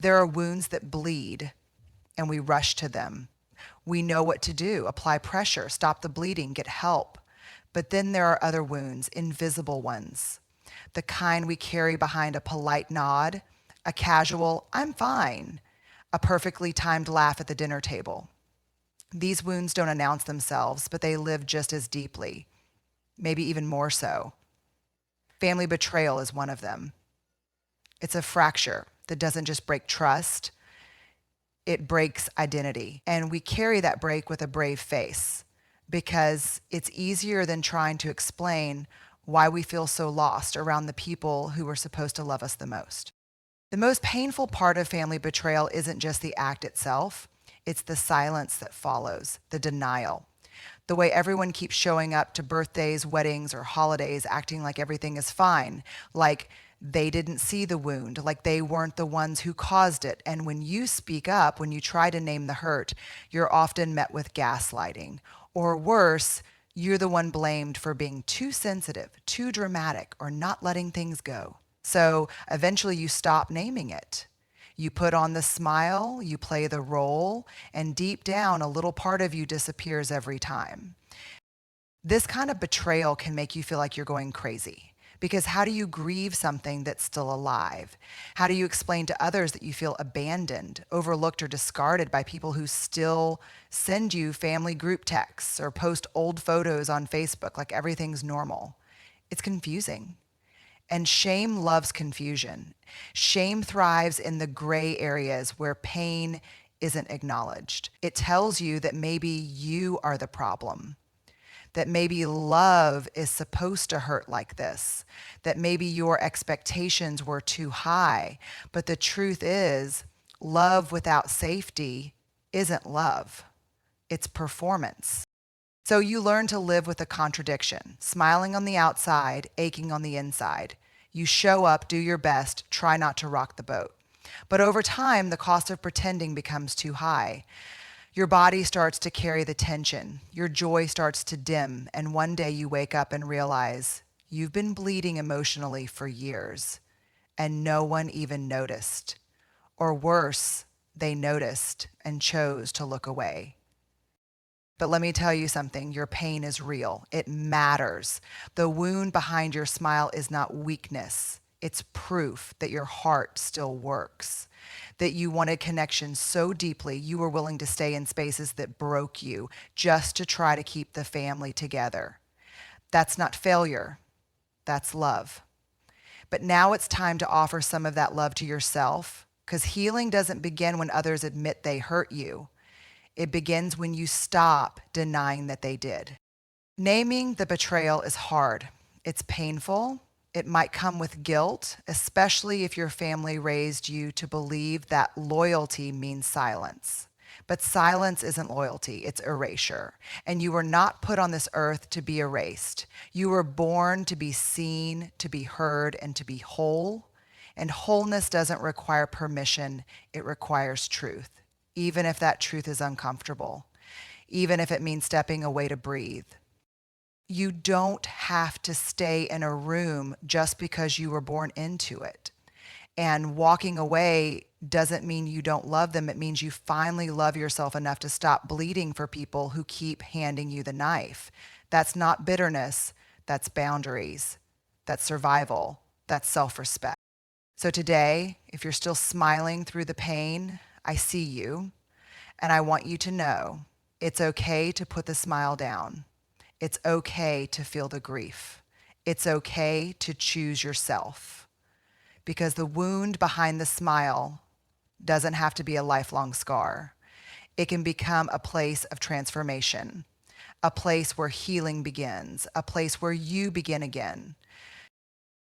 There are wounds that bleed and we rush to them. We know what to do, apply pressure, stop the bleeding, get help. But then there are other wounds, invisible ones, the kind we carry behind a polite nod, a casual, I'm fine, a perfectly timed laugh at the dinner table. These wounds don't announce themselves, but they live just as deeply, maybe even more so. Family betrayal is one of them. It's a fracture that doesn't just break trust, it breaks identity. And we carry that break with a brave face because it's easier than trying to explain why we feel so lost around the people who were supposed to love us the most. The most painful part of family betrayal isn't just the act itself, it's the silence that follows, the denial. The way everyone keeps showing up to birthdays, weddings, or holidays acting like everything is fine, like they didn't see the wound, like they weren't the ones who caused it. And when you speak up, when you try to name the hurt, you're often met with gaslighting. Or worse, you're the one blamed for being too sensitive, too dramatic, or not letting things go. So eventually you stop naming it. You put on the smile, you play the role, and deep down, a little part of you disappears every time. This kind of betrayal can make you feel like you're going crazy. Because how do you grieve something that's still alive? How do you explain to others that you feel abandoned, overlooked, or discarded by people who still send you family group texts or post old photos on Facebook like everything's normal? It's confusing. And shame loves confusion. Shame thrives in the gray areas where pain isn't acknowledged. It tells you that maybe you are the problem, that maybe love is supposed to hurt like this, that maybe your expectations were too high. But the truth is, love without safety isn't love, it's performance. So you learn to live with a contradiction, smiling on the outside, aching on the inside. You show up, do your best, try not to rock the boat. But over time, the cost of pretending becomes too high. Your body starts to carry the tension. Your joy starts to dim. And one day you wake up and realize you've been bleeding emotionally for years and no one even noticed. Or worse, they noticed and chose to look away. But let me tell you something, your pain is real. It matters. The wound behind your smile is not weakness. It's proof that your heart still works, that you wanted connection so deeply you were willing to stay in spaces that broke you just to try to keep the family together. That's not failure, that's love. But now it's time to offer some of that love to yourself, because healing doesn't begin when others admit they hurt you. It begins when you stop denying that they did. Naming the betrayal is hard. It's painful. It might come with guilt, especially if your family raised you to believe that loyalty means silence. But silence isn't loyalty, it's erasure. And you were not put on this earth to be erased. You were born to be seen, to be heard, and to be whole. And wholeness doesn't require permission, it requires truth, even if that truth is uncomfortable, even if it means stepping away to breathe. You don't have to stay in a room just because you were born into it. And walking away doesn't mean you don't love them. It means you finally love yourself enough to stop bleeding for people who keep handing you the knife. That's not bitterness. That's boundaries. That's survival. That's self-respect. So today, if you're still smiling through the pain, I see you. And I want you to know it's okay to put the smile down. It's okay to feel the grief. It's okay to choose yourself. Because the wound behind the smile doesn't have to be a lifelong scar. It can become a place of transformation, a place where healing begins, a place where you begin again.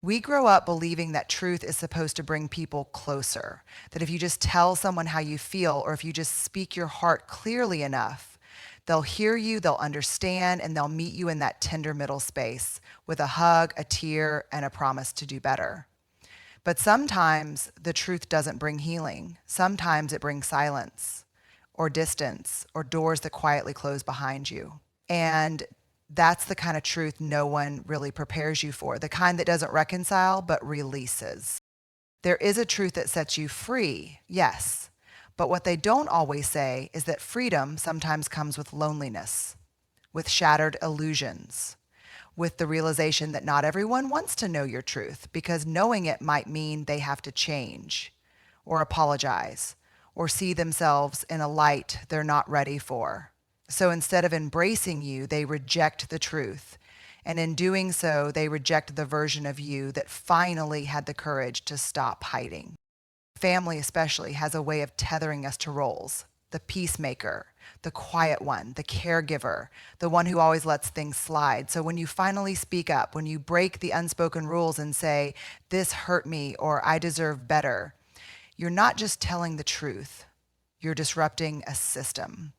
We grow up believing that truth is supposed to bring people closer, that if you just tell someone how you feel, or if you just speak your heart clearly enough, they'll hear you, they'll understand, and they'll meet you in that tender middle space with a hug, a tear, and a promise to do better. But sometimes the truth doesn't bring healing. Sometimes it brings silence or distance or doors that quietly close behind you. And that's the kind of truth no one really prepares you for, the kind that doesn't reconcile but releases. There is a truth that sets you free, yes. But what they don't always say is that freedom sometimes comes with loneliness, with shattered illusions, with the realization that not everyone wants to know your truth because knowing it might mean they have to change or apologize or see themselves in a light they're not ready for. So instead of embracing you, they reject the truth. And in doing so, they reject the version of you that finally had the courage to stop hiding. Family especially has a way of tethering us to roles. The peacemaker, the quiet one, the caregiver, the one who always lets things slide. So when you finally speak up, when you break the unspoken rules and say, this hurt me or I deserve better, you're not just telling the truth, you're disrupting a system.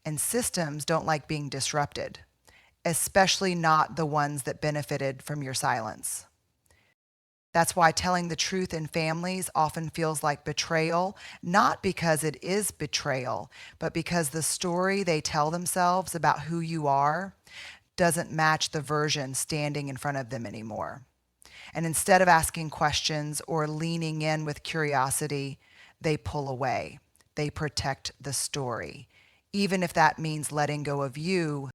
And systems don't like being disrupted, especially not the ones that benefited from your silence. That's why telling the truth in families often feels like betrayal, not because it is betrayal, but because the story they tell themselves about who you are doesn't match the version standing in front of them anymore. And instead of asking questions or leaning in with curiosity, they pull away. They protect the story, even if that means letting go of you.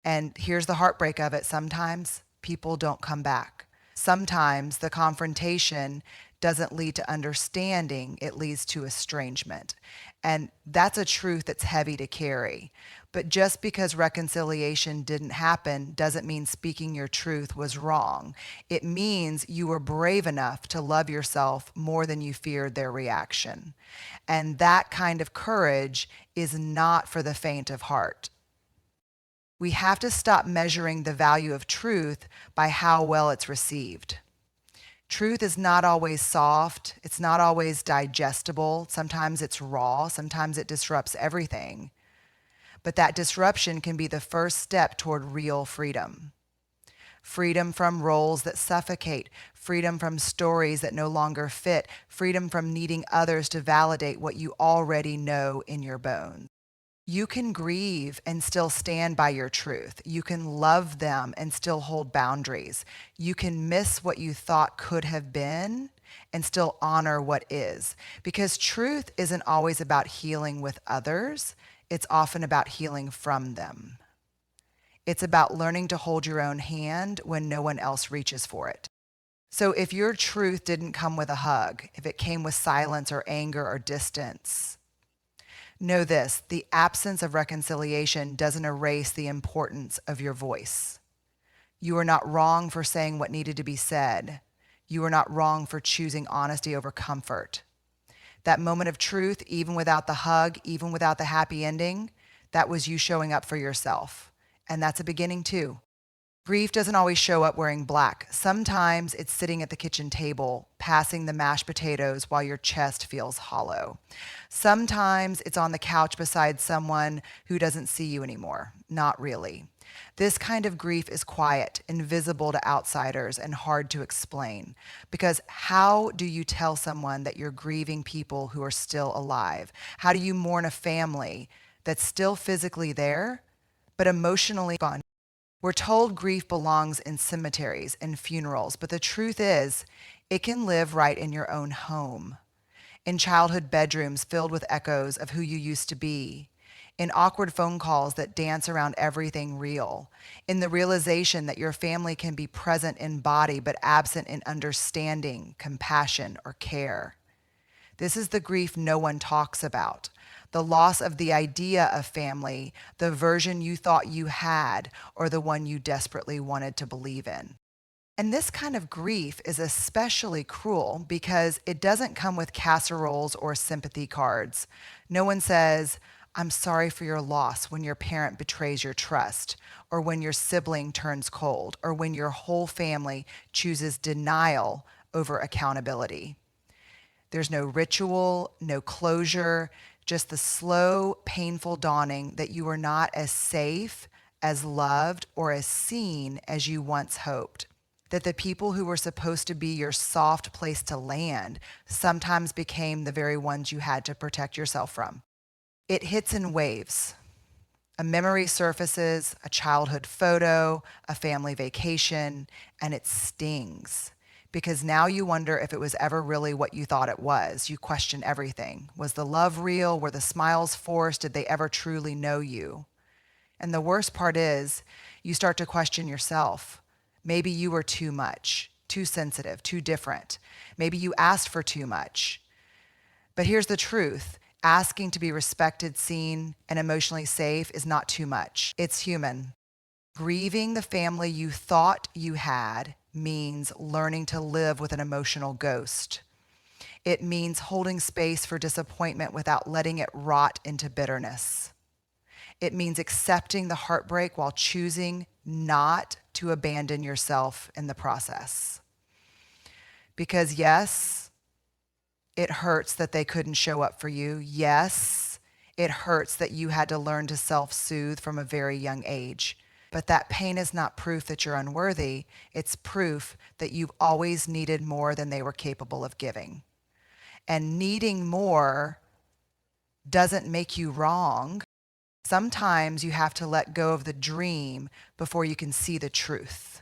And here's the heartbreak of it. Sometimes people don't come back. Sometimes the confrontation doesn't lead to understanding, it leads to estrangement. And that's a truth that's heavy to carry. But just because reconciliation didn't happen doesn't mean speaking your truth was wrong. It means you were brave enough to love yourself more than you feared their reaction. And that kind of courage is not for the faint of heart. We have to stop measuring the value of truth by how well it's received. Truth is not always soft. It's not always digestible. Sometimes it's raw. Sometimes it disrupts everything. But that disruption can be the first step toward real freedom. Freedom from roles that suffocate, freedom from stories that no longer fit, freedom from needing others to validate what you already know in your bones. You can grieve and still stand by your truth. You can love them and still hold boundaries. You can miss what you thought could have been and still honor what is. Because truth isn't always about healing with others. It's often about healing from them. It's about learning to hold your own hand when no one else reaches for it. So if your truth didn't come with a hug, if it came with silence or anger or distance, know this: the absence of reconciliation doesn't erase the importance of your voice. You are not wrong for saying what needed to be said. You are not wrong for choosing honesty over comfort. That moment of truth, even without the hug, even without the happy ending, that was you showing up for yourself. And that's a beginning too. Grief doesn't always show up wearing black. Sometimes it's sitting at the kitchen table, passing the mashed potatoes while your chest feels hollow. Sometimes it's on the couch beside someone who doesn't see you anymore. Not really. This kind of grief is quiet, invisible to outsiders, and hard to explain. Because how do you tell someone that you're grieving people who are still alive? How do you mourn a family that's still physically there, but emotionally gone? We're told grief belongs in cemeteries and funerals, but the truth is, it can live right in your own home, in childhood bedrooms filled with echoes of who you used to be, in awkward phone calls that dance around everything real, in the realization that your family can be present in body but absent in understanding, compassion, or care. This is the grief no one talks about. The loss of the idea of family, the version you thought you had, or the one you desperately wanted to believe in. And this kind of grief is especially cruel because it doesn't come with casseroles or sympathy cards. No one says, I'm sorry for your loss when your parent betrays your trust, or when your sibling turns cold, or when your whole family chooses denial over accountability. There's no ritual, no closure, just the slow, painful dawning that you are not as safe, as loved, or as seen as you once hoped. That the people who were supposed to be your soft place to land sometimes became the very ones you had to protect yourself from. It hits in waves. A memory surfaces, a childhood photo, a family vacation, and it stings. because now you wonder if it was ever really what you thought it was. You question everything. Was the love real? Were the smiles forced? Did they ever truly know you? And the worst part is you start to question yourself. Maybe you were too much, too sensitive, too different. Maybe you asked for too much. But here's the truth. Asking to be respected, seen, and emotionally safe is not too much. It's human. Grieving the family you thought you had means learning to live with an emotional ghost. It means holding space for disappointment without letting it rot into bitterness. It means accepting the heartbreak while choosing not to abandon yourself in the process. Because yes, it hurts that they couldn't show up for you. Yes, it hurts that you had to learn to self-soothe from a very young age. But that pain is not proof that you're unworthy. It's proof that you've always needed more than they were capable of giving. And needing more doesn't make you wrong. Sometimes you have to let go of the dream before you can see the truth.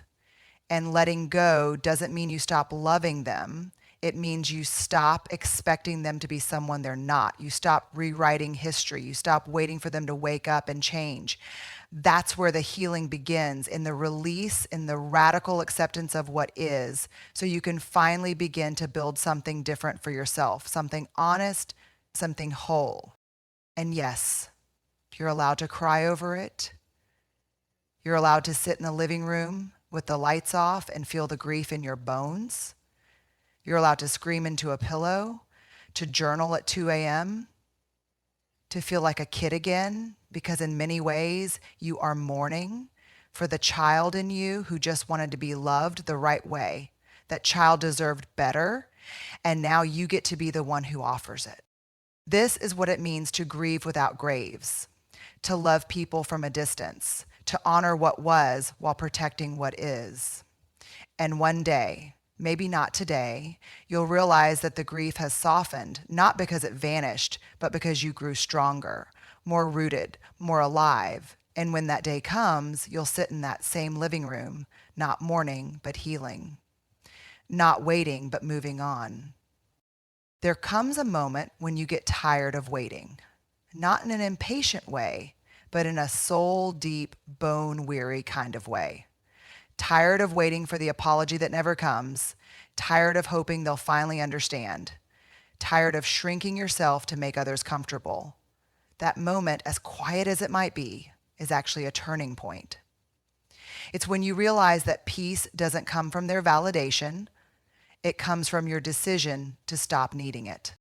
And letting go doesn't mean you stop loving them. It means you stop expecting them to be someone they're not. You stop rewriting history. You stop waiting for them to wake up and change. That's where the healing begins, in the release, in the radical acceptance of what is, so you can finally begin to build something different for yourself, something honest, something whole. And yes, you're allowed to cry over it. You're allowed to sit in the living room with the lights off and feel the grief in your bones. You're allowed to scream into a pillow, to journal at 2 a.m., to feel like a kid again, because in many ways you are mourning for the child in you who just wanted to be loved the right way. That child deserved better, and now you get to be the one who offers it. This is what it means to grieve without graves, to love people from a distance, to honor what was while protecting what is. And one day, maybe not today, you'll realize that the grief has softened, not because it vanished, but because you grew stronger, more rooted, more alive. And when that day comes, you'll sit in that same living room, not mourning, but healing, not waiting, but moving on. There comes a moment when you get tired of waiting, not in an impatient way, but in a soul-deep, bone-weary kind of way. Tired of waiting for the apology that never comes, tired of hoping they'll finally understand, tired of shrinking yourself to make others comfortable. That moment, as quiet as it might be, is actually a turning point. It's when you realize that peace doesn't come from their validation, it comes from your decision to stop needing it.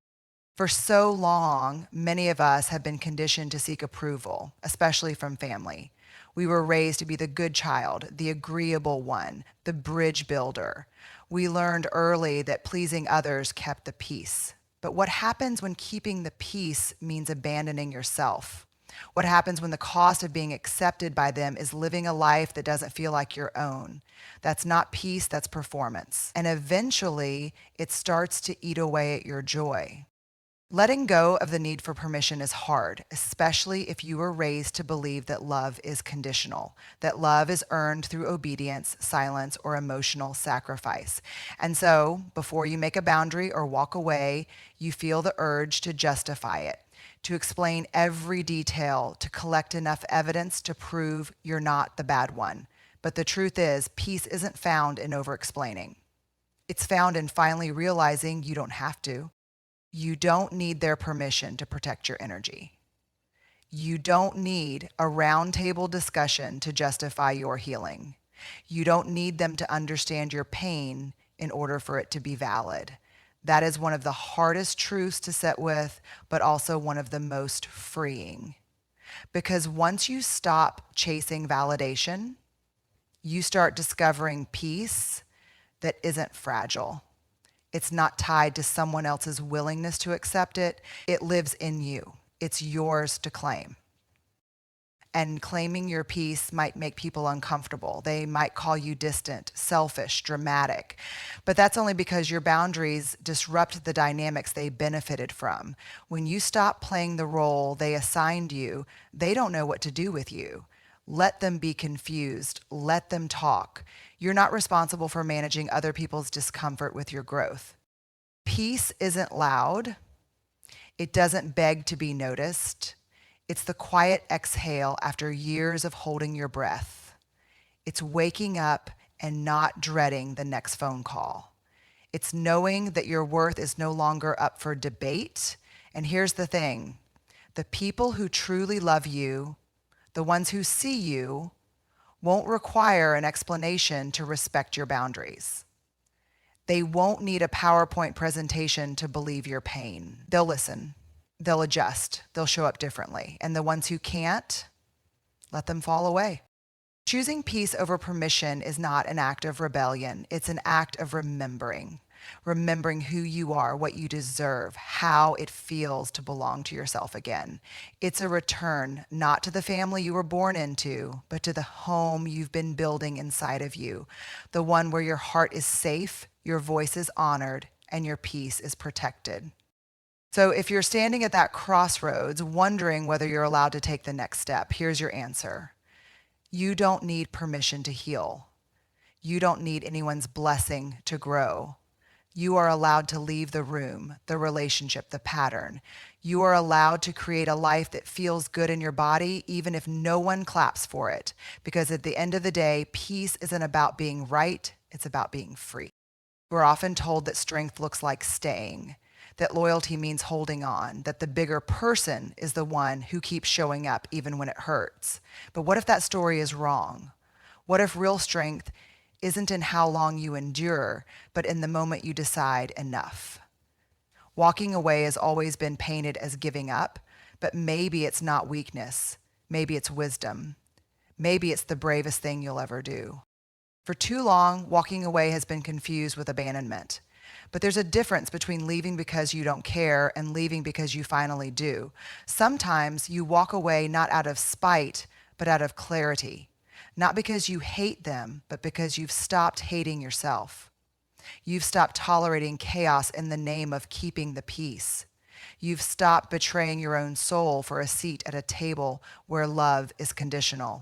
For so long, many of us have been conditioned to seek approval, especially from family. We were raised to be the good child, the agreeable one, the bridge builder. We learned early that pleasing others kept the peace. But what happens when keeping the peace means abandoning yourself? What happens when the cost of being accepted by them is living a life that doesn't feel like your own? That's not peace, that's performance. And eventually, it starts to eat away at your joy. Letting go of the need for permission is hard, especially if you were raised to believe that love is conditional, that love is earned through obedience, silence, or emotional sacrifice. And so, before you make a boundary or walk away, you feel the urge to justify it, to explain every detail, to collect enough evidence to prove you're not the bad one. But the truth is, peace isn't found in over-explaining. It's found in finally realizing you don't have to. You don't need their permission to protect your energy. You don't need a roundtable discussion to justify your healing. You don't need them to understand your pain in order for it to be valid. That is one of the hardest truths to sit with, but also one of the most freeing. Because once you stop chasing validation, you start discovering peace that isn't fragile. It's not tied to someone else's willingness to accept it. It lives in you. It's yours to claim. And claiming your peace might make people uncomfortable. They might call you distant, selfish, dramatic. But that's only because your boundaries disrupt the dynamics they benefited from. When you stop playing the role they assigned you, they don't know what to do with you. Let them be confused. Let them talk. You're not responsible for managing other people's discomfort with your growth. Peace isn't loud. It doesn't beg to be noticed. It's the quiet exhale after years of holding your breath. It's waking up and not dreading the next phone call. It's knowing that your worth is no longer up for debate. And here's the thing, the people who truly love you, the ones who see you, won't require an explanation to respect your boundaries. They won't need a PowerPoint presentation to believe your pain. They'll listen, they'll adjust, they'll show up differently. And the ones who can't, let them fall away. Choosing peace over permission is not an act of rebellion. It's an act of remembering who you are, what you deserve, how it feels to belong to yourself again. It's a return, not to the family you were born into, but to the home you've been building inside of you, the one where your heart is safe, your voice is honored, and your peace is protected. So if you're standing at that crossroads, wondering whether you're allowed to take the next step, here's your answer. You don't need permission to heal. You don't need anyone's blessing to grow. You are allowed to leave the room, the relationship, the pattern. You are allowed to create a life that feels good in your body, even if no one claps for it. Because at the end of the day, peace isn't about being right, it's about being free. We're often told that strength looks like staying, that loyalty means holding on, that the bigger person is the one who keeps showing up even when it hurts. But what if that story is wrong? What if real strength isn't in how long you endure, but in the moment you decide enough? Walking away has always been painted as giving up, but maybe it's not weakness. Maybe it's wisdom. Maybe it's the bravest thing you'll ever do. For too long, walking away has been confused with abandonment. But there's a difference between leaving because you don't care and leaving because you finally do. Sometimes you walk away not out of spite, but out of clarity. Not because you hate them, but because you've stopped hating yourself. You've stopped tolerating chaos in the name of keeping the peace. You've stopped betraying your own soul for a seat at a table where love is conditional.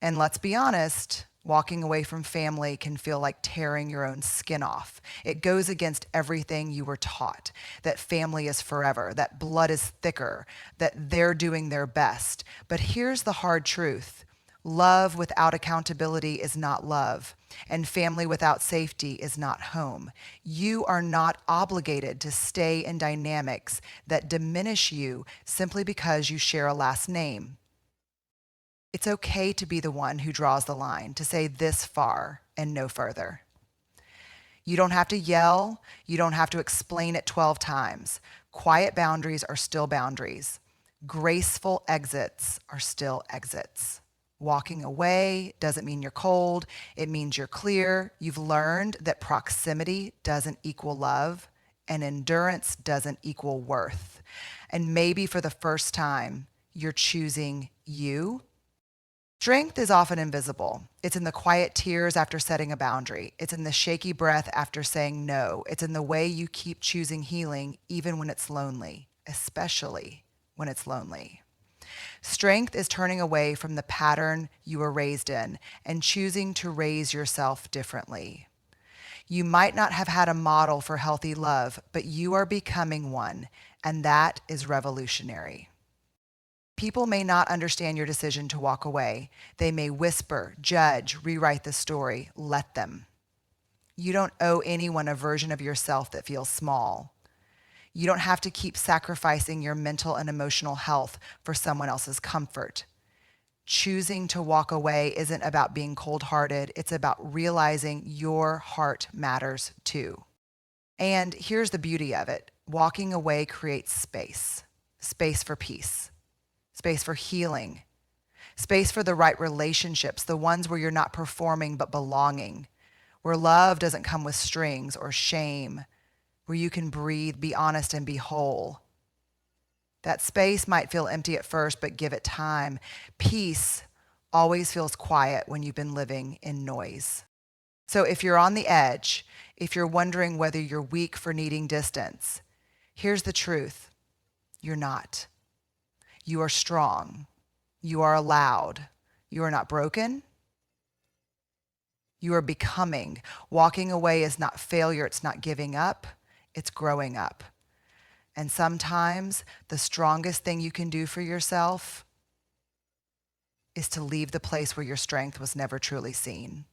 And let's be honest, walking away from family can feel like tearing your own skin off. It goes against everything you were taught, that family is forever, that blood is thicker, that they're doing their best. But here's the hard truth. Love without accountability is not love, and family without safety is not home. You are not obligated to stay in dynamics that diminish you simply because you share a last name. It's okay to be the one who draws the line, to say this far and no further. You don't have to yell. You don't have to explain it 12 times. Quiet boundaries are still boundaries. Graceful exits are still exits. Walking away doesn't mean you're cold. It means you're clear. You've learned that proximity doesn't equal love, and endurance doesn't equal worth. And maybe for the first time, you're choosing you. Strength is often invisible. It's in the quiet tears after setting a boundary. It's in the shaky breath after saying no. It's in the way you keep choosing healing even when it's lonely, especially when it's lonely. Strength is turning away from the pattern you were raised in and choosing to raise yourself differently. You might not have had a model for healthy love, but you are becoming one, and that is revolutionary. People may not understand your decision to walk away. They may whisper, judge, rewrite the story. Let them. You don't owe anyone a version of yourself that feels small. You don't have to keep sacrificing your mental and emotional health for someone else's comfort. Choosing to walk away isn't about being cold-hearted. It's about realizing your heart matters too. And here's the beauty of it. Walking away creates space. Space for peace. Space for healing. Space for the right relationships, the ones where you're not performing but belonging. Where love doesn't come with strings or shame. Where you can breathe, be honest, and be whole. That space might feel empty at first, but give it time. Peace always feels quiet when you've been living in noise. So if you're on the edge, if you're wondering whether you're weak for needing distance, here's the truth. You're not. You are strong. You are allowed. You are not broken. You are becoming. Walking away is not failure. It's not giving up. It's growing up. And sometimes the strongest thing you can do for yourself is to leave the place where your strength was never truly seen.